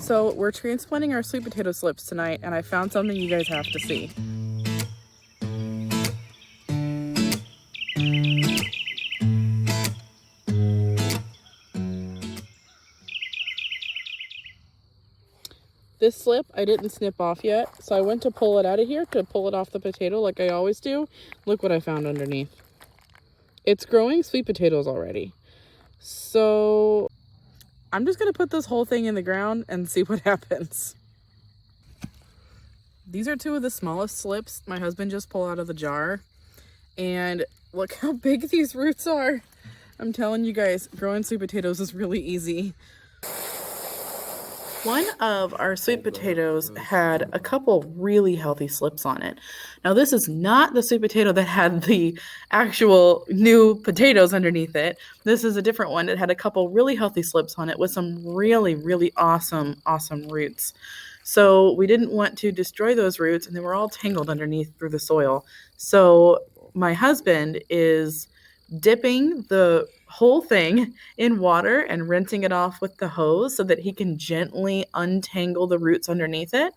So we're transplanting our sweet potato slips tonight, and I found something you guys have to see. This slip I didn't snip off yet, so I went to pull it out of here to pull it off the potato like I always do. Look what I found underneath. It's growing sweet potatoes already. So I'm just gonna put this whole thing in the ground and see what happens. These are two of the smallest slips my husband just pulled out of the jar. And look how big these roots are. I'm telling you guys, growing sweet potatoes is really easy. One of our sweet potatoes had a couple really healthy slips on it. Now this is not the sweet potato that had the actual new potatoes underneath it. This is a different one that had a couple really healthy slips on it with some really, really awesome roots. So we didn't want to destroy those roots, and they were all tangled underneath through the soil. So my husband is dipping the whole thing in water and rinsing it off with the hose so that he can gently untangle the roots underneath it.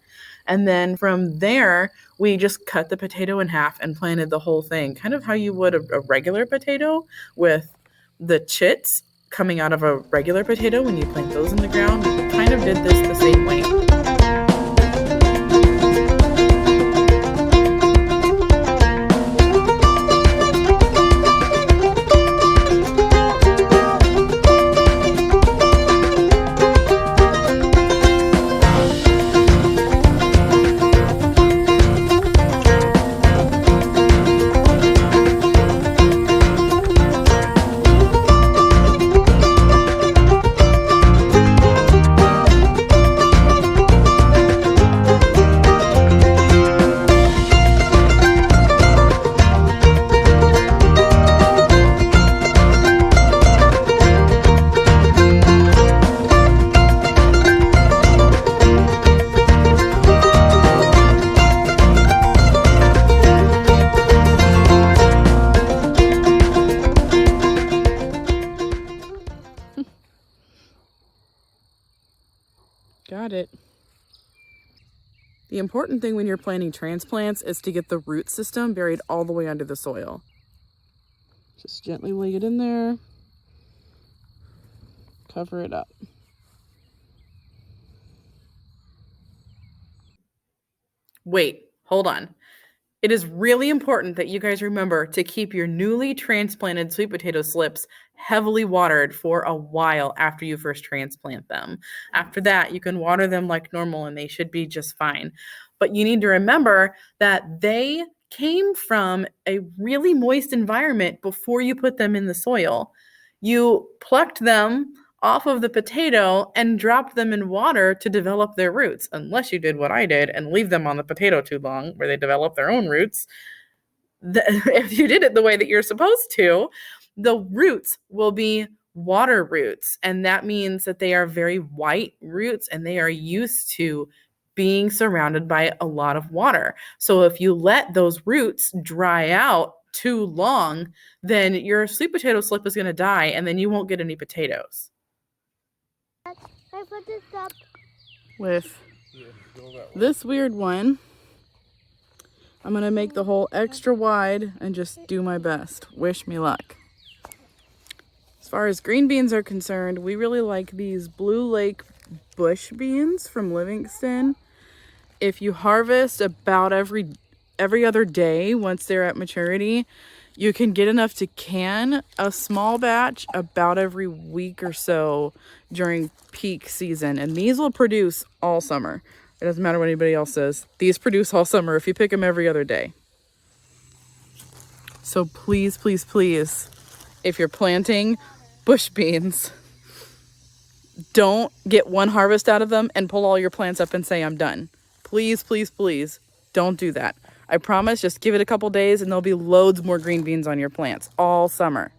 And then from there, we just cut the potato in half and planted the whole thing, kind of how you would a regular potato, with the chits coming out of a regular potato when you plant those in the ground. We kind of did this the same way. Got it. The important thing when you're planting transplants is to get the root system buried all the way under the soil. Just gently lay it in there. Cover it up. Wait, hold on. It is really important that you guys remember to keep your newly transplanted sweet potato slips heavily watered for a while after you first transplant them. After that, you can water them like normal and they should be just fine. But you need to remember that they came from a really moist environment before you put them in the soil. You plucked them off of the potato and dropped them in water to develop their roots, unless you did what I did and leave them on the potato too long where they develop their own roots. If you did it the way that you're supposed to, the roots will be water roots, and that means that they are very white roots and they are used to being surrounded by a lot of water. So if you let those roots dry out too long, then your sweet potato slip is going to die and then you won't get any potatoes. I put this up With this weird one, I'm going to make the hole extra wide and just do my best. Wish me luck. As far as green beans are concerned, we really like these Blue Lake bush beans from Livingston. If you harvest about every other day once they're at maturity, you can get enough to can a small batch about every week or so during peak season. And these will produce all summer. It doesn't matter what anybody else says. These produce all summer if you pick them every other day. So please, please, please, if you're planting bush beans, don't get one harvest out of them and pull all your plants up and say, I'm done. Please, please, please, don't do that. I promise, just give it a couple days and there'll be loads more green beans on your plants all summer.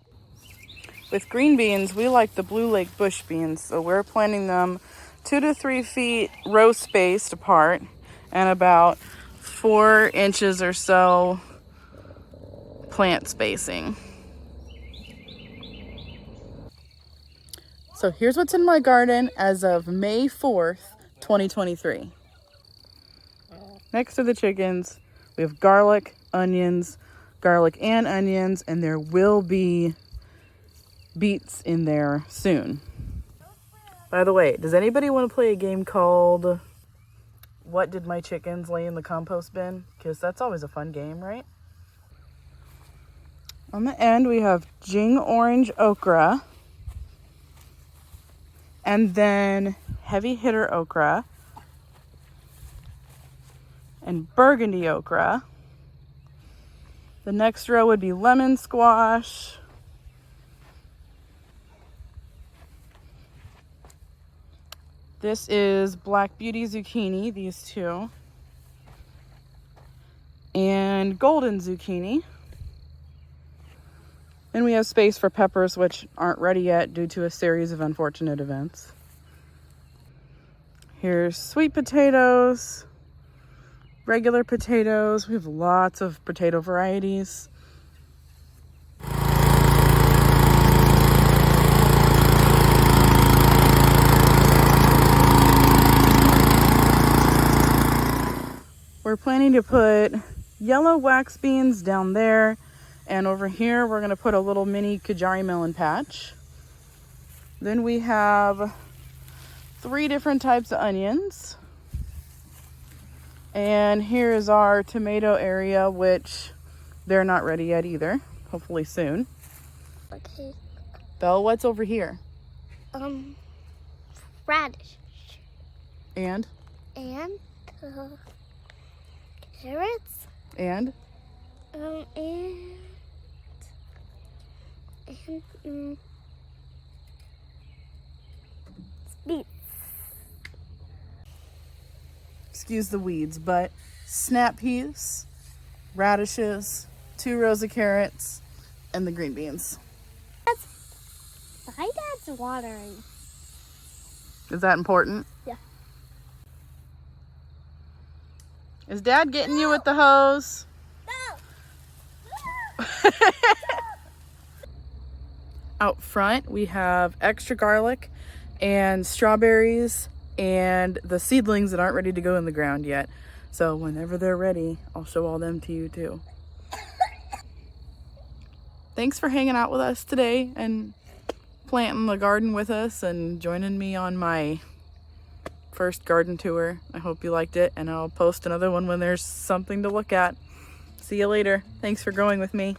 With green beans, we like the Blue Lake bush beans, so we're planting them 2 to 3 feet row spaced apart and about 4 inches or so plant spacing. So here's what's in my garden as of May 4th, 2023. Next to the chickens, we have garlic and onions, and there will be beets in there soon. By the way, does anybody want to play a game called What Did My Chickens Lay in the Compost Bin? Because that's always a fun game, right? On the end, we have Jing Orange Okra, and then Heavy Hitter Okra, and Burgundy Okra. The next row would be Lemon Squash, this is Black Beauty Zucchini, these two, and Golden Zucchini. And we have space for peppers, which aren't ready yet due to a series of unfortunate events. Here's sweet potatoes, regular potatoes. We have lots of potato varieties. We're planning to put yellow wax beans down there, and over here we're going to put a little mini Kajari Melon patch. Then we have 3 different types of onions. And here is our tomato area, which they're not ready yet either. Hopefully soon. Okay. Belle, what's over here? Radish. And? And carrots. And? And beets. Excuse the weeds, but snap peas, radishes, 2 rows of carrots, and the green beans. My dad's watering. Is that important? Yeah. Is Dad getting you with the hose? No. Out front, we have extra garlic and strawberries and the seedlings that aren't ready to go in the ground yet. So whenever they're ready, I'll show all them to you too. Thanks for hanging out with us today and planting the garden with us and joining me on my first garden tour. I hope you liked it, and I'll post another one when there's something to look at. See you later. Thanks for growing with me.